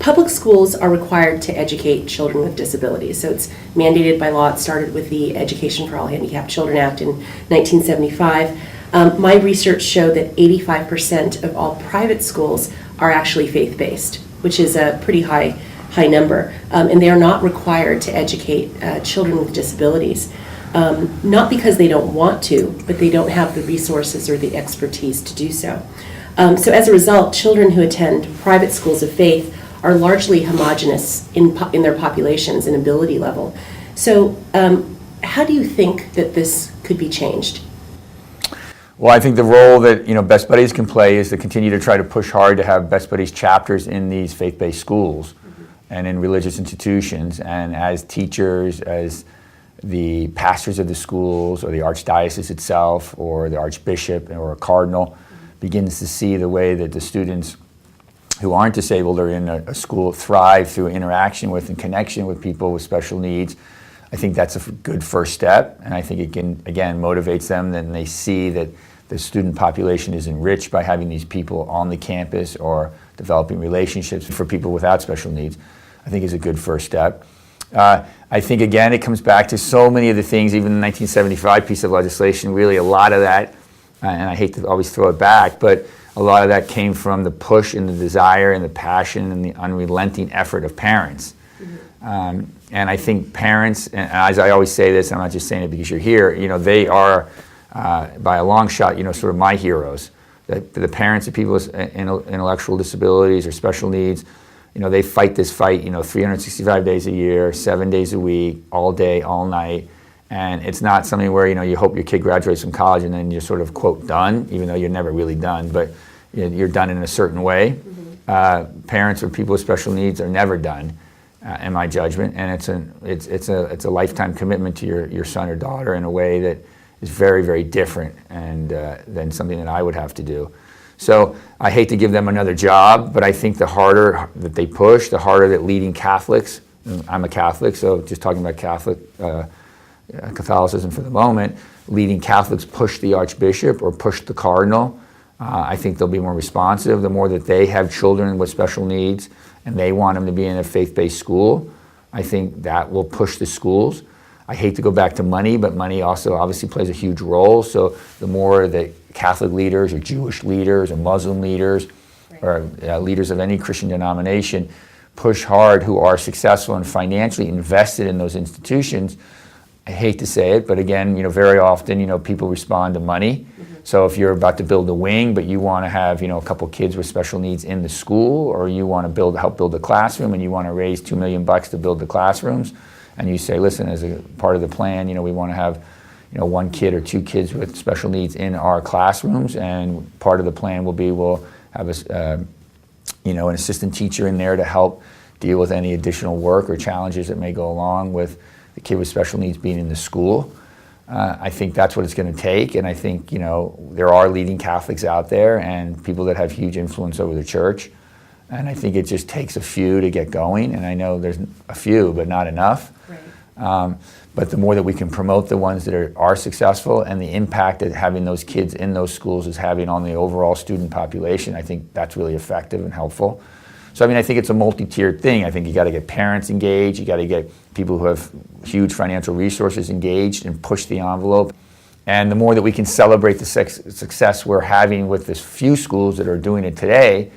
public schools are required to educate children with disabilities. So it's mandated by law. It started with the Education for All Handicapped Children Act in 1975. My research showed that 85% of all private schools are actually faith-based, which is a pretty high number. And they are not required to educate children with disabilities. Not because they don't want to, but they don't have the resources or the expertise to do so. So as a result, children who attend private schools of faith are largely homogenous in their populations and ability level. So how do you think that this could be changed? Well, I think the role that Best Buddies can play is to continue to try to push hard to have Best Buddies chapters in these faith-based schools and in religious institutions, and as teachers, as the pastors of the schools or the archdiocese itself or the archbishop or a cardinal begins to see the way that the students who aren't disabled or in a school thrive through interaction with and connection with people with special needs. I think that's a good first step, and I think it can, again, motivates them, and they see that the student population is enriched by having these people on the campus or developing relationships for people without special needs. I think is a good first step. I think, again, it comes back to so many of the things, even the 1975 piece of legislation, really a lot of that, and I hate to always throw it back, but a lot of that came from the push and the desire and the passion and the unrelenting effort of parents. And I think parents, and as I always say this, I'm not just saying it because you're here, they are, by a long shot, sort of my heroes. The parents of people with intellectual disabilities or special needs, they fight this fight, 365 days a year, 7 days a week, all day, all night. And it's not something where, you hope your kid graduates from college and then you're sort of, quote, done, even though you're never really done, but you're done in a certain way. Parents or people with special needs are never done, in my judgment, and it's a lifetime commitment to your son or daughter in a way that is very, very different and than something that I would have to do. So I hate to give them another job, but I think the harder that they push, the harder that leading Catholics, I'm a Catholic, so just talking about Catholicism for the moment, leading Catholics push the Archbishop or push the Cardinal. I think they'll be more responsive. The more that they have children with special needs and they want them to be in a faith-based school, I think that will push the schools. I hate to go back to money, but money also obviously plays a huge role. So the more that Catholic leaders or Jewish leaders or Muslim leaders or leaders of any Christian denomination push hard, who are successful and financially invested in those institutions, I hate to say it, but again, very often, people respond to money. So if you're about to build a wing, but you want to have, a couple kids with special needs in the school, or you want to help build a classroom, and you want to raise $2 million to build the classrooms, and you say, listen, as a part of the plan, we want to have, one kid or two kids with special needs in our classrooms, and part of the plan will be we'll have an assistant teacher in there to help deal with any additional work or challenges that may go along with the kid with special needs being in the school. I think that's what it's going to take, and I think there are leading Catholics out there and people that have huge influence over the church, and I think it just takes a few to get going, and I know there's a few, but not enough. Right. But the more that we can promote the ones that are successful and the impact that having those kids in those schools is having on the overall student population, I think that's really effective and helpful. So I think it's a multi-tiered thing. I think you got to get parents engaged, you got to get people who have huge financial resources engaged and push the envelope. And the more that we can celebrate the success we're having with this few schools that are doing it today,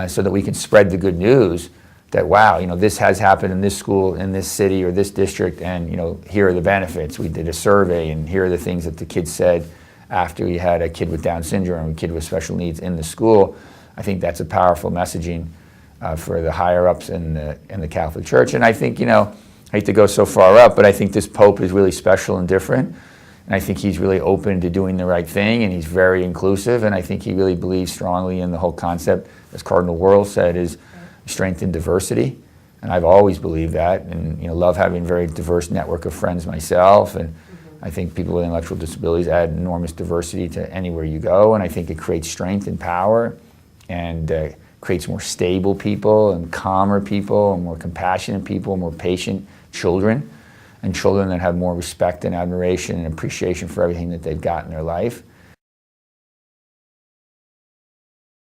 so that we can spread the good news that, wow, this has happened in this school, in this city or this district, and here are the benefits. We did a survey, and here are the things that the kids said after you had a kid with Down syndrome, a kid with special needs in the school. I think that's a powerful messaging for the higher ups in the Catholic Church. And I think, I hate to go so far up, but I think this Pope is really special and different. And I think he's really open to doing the right thing, and he's very inclusive, and I think he really believes strongly in the whole concept, as Cardinal Wuerl said, is strength in diversity. And I've always believed that, and love having a very diverse network of friends myself, and I think people with intellectual disabilities add enormous diversity to anywhere you go, and I think it creates strength and power, and creates more stable people and calmer people and more compassionate people, more patient children, and children that have more respect and admiration and appreciation for everything that they've got in their life.